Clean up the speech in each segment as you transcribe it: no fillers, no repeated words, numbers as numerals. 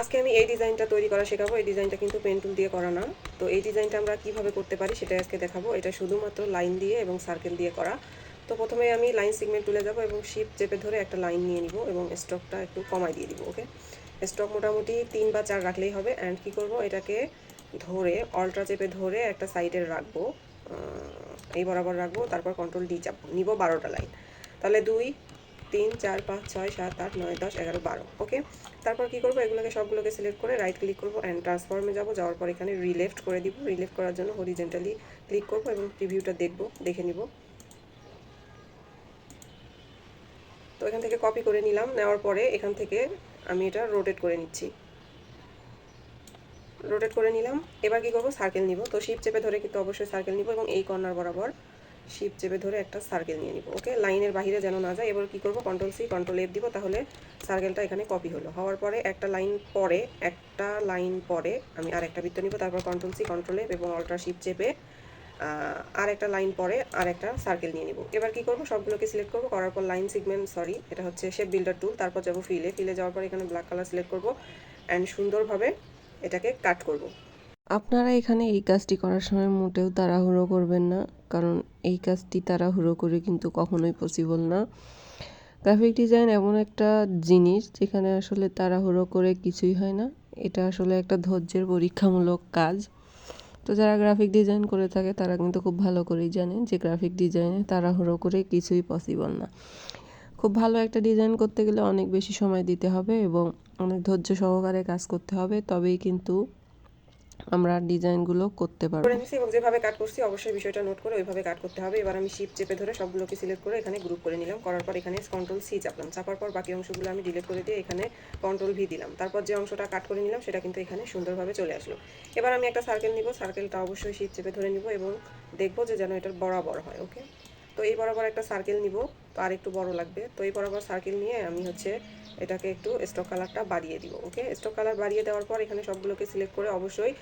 আজকে আমি এই ডিজাইনটা তৈরি করা শেখাবো। এই ডিজাইনটা কিন্তু পেন টুল দিয়ে করা না। তো এই ডিজাইনটা আমরা কিভাবে করতে পারি সেটা আজকে দেখাবো। এটা শুধুমাত্র লাইন দিয়ে এবং সার্কেল দিয়ে করা। তো প্রথমে আমি লাইন সেগমেন্ট টুলে যাব এবং শিফট চেপে ধরে একটা লাইন নিয়ে নিব এবং স্ট্রোকটা একটু কমাই দিয়ে দিব। ওকে, স্ট্রোক মোটামুটি 3 বা 4 রাখলেই হবে। অ্যান্ড কী করব, এটাকে ধরে অল্ট্রা চেপে ধরে একটা সাইডে রাখবো, এই বরাবর রাখবো। তারপর কন্ট্রোল ডি চাপবো, নিব 12টা লাইন। তাহলে 2 3 4 5 6 7 8 9 10 11 12। ওকে, তারপর কি করব, এগুলোকে সবগুলোকে সিলেক্ট করে রাইট ক্লিক করব অ্যান্ড ট্রান্সফর্মে যাব। যাওয়ার পর এখানে রিলেফট করে দিব। রিলেফট করার জন্য হরিজেন্টালি ক্লিক করব এবং প্রিভিউটা দেখে নিব। তো এখান থেকে কপি করে নিলাম। নেওয়ার পরে এখান থেকে আমি এটা রোটেট করে নিচ্ছি। রোটেট করে নিলাম। এবার কি করব, সার্কেল নিব। তো শিফট চেপে ধরে কিন্তু অবশ্যই সার্কেল নিব এবং এই কর্নার বরাবর শিফট চেপে ধরে একটা সার্কেল নিয়ে নিব। ওকে, লাইনের বাইরে যেন না যায়। এবার কি করব, কন্ট্রোল সি কন্ট্রোল এফ দিব। তাহলে সার্কেলটা এখানে কপি হলো। হওয়ার পরে একটা লাইন পরে আমি আর একটা বৃত্ত নিব। তারপর কন্ট্রোল সি কন্ট্রোল এফ এবং অল্ট্রা শিফট চেপে আর একটা লাইন পরে আর একটা সার্কেল নিয়ে নিব। এবার কি করব, সবগুলোকে সিলেক্ট করব। করার পর লাইন সেগমেন্ট এটা হচ্ছে শেপ বিল্ডার টুল। তারপর যাব ফিলে যাওয়ার পর এখানে ব্ল্যাক কালার সিলেক্ট করব অ্যান্ড সুন্দরভাবে এটাকে কাট করব। আপনারা এখানে এই কাজটি করার সময় মোটেও তাড়াহুড়ো করবেন না, কারণ এই কাজটি তাড়াহুড়ো করে কিন্তু কখনোই পসিবল না। গ্রাফিক ডিজাইন এমন একটা জিনিস যেখানে আসলে তাড়াহুড়ো করে কিছুই হয় না। এটা আসলে একটা ধৈর্যের পরীক্ষামূলক কাজ। তো যারা গ্রাফিক ডিজাইন করে থাকে তারা কিন্তু খুব ভালো করেই জানে যে গ্রাফিক ডিজাইনে তাড়াহুড়ো করে কিছুই পসিবল না। খুব ভালো একটা ডিজাইন করতে গেলে অনেক বেশি সময় দিতে হবে এবং অনেক ধৈর্য সহকারে কাজ করতে হবে, তবেই কিন্তু আমরা ডিজাইনগুলো করতে করে পারবো। নিছি এবং যেভাবে কাট করছি অবশ্যই বিষয়টা নোট করে ওইভাবে কাট করতে হবে। এবার আমি শিফট চেপে ধরে সবগুলোকে সিলেক্ট করে এখানে গ্রুপ করে নিলাম। করার পর এখানে কন্ট্রোল সি চাপলাম। চাপার পর বাকি অংশগুলো আমি ডিলিট করে দিয়ে এখানে কন্ট্রোল ভি দিলাম। তারপর যে অংশটা কাট করে নিলাম সেটা কিন্তু এখানে সুন্দরভাবে চলে আসলো। এবার আমি একটা সার্কেল নিব। সার্কেলটা অবশ্যই শিফট চেপে ধরে নিব এবং দেখবো যে যেন এটার বরাবর হয়। ওকে, তো এই বরাবর একটা সার্কেল নিব। তো আর একটু বড় লাগবে। তো এই বরাবর সার্কেল নিয়ে আমি হচ্ছে এটাকে একটু স্ট্রোক কালারটা বাড়িয়ে দিব। ওকে, স্ট্রোক কালার বাড়িয়ে দেওয়ার পর এখানে সবগুলোকে সিলেক্ট করে অবশ্যই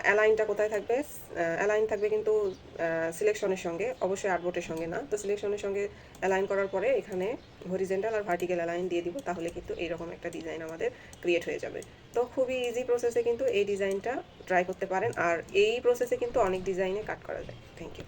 অ্যালাইনটা কোথায় থাকবে, অ্যালাইন থাকবে কিন্তু সিলেকশনের সঙ্গে, অবশ্যই আর্টবোর্ডের সঙ্গে না। তো সিলেকশনের সঙ্গে অ্যালাইন করার পরে এখানে হরিজেন্টাল আর ভার্টিক্যাল অ্যালাইন দিয়ে দিব। তাহলে কিন্তু এইরকম একটা ডিজাইন আমাদের ক্রিয়েট হয়ে যাবে। তো খুবই ইজি প্রসেসে কিন্তু এই ডিজাইনটা ট্রাই করতে পারেন। আর এই প্রসেসে কিন্তু অনেক ডিজাইনে কাট করা যায়। Thank you.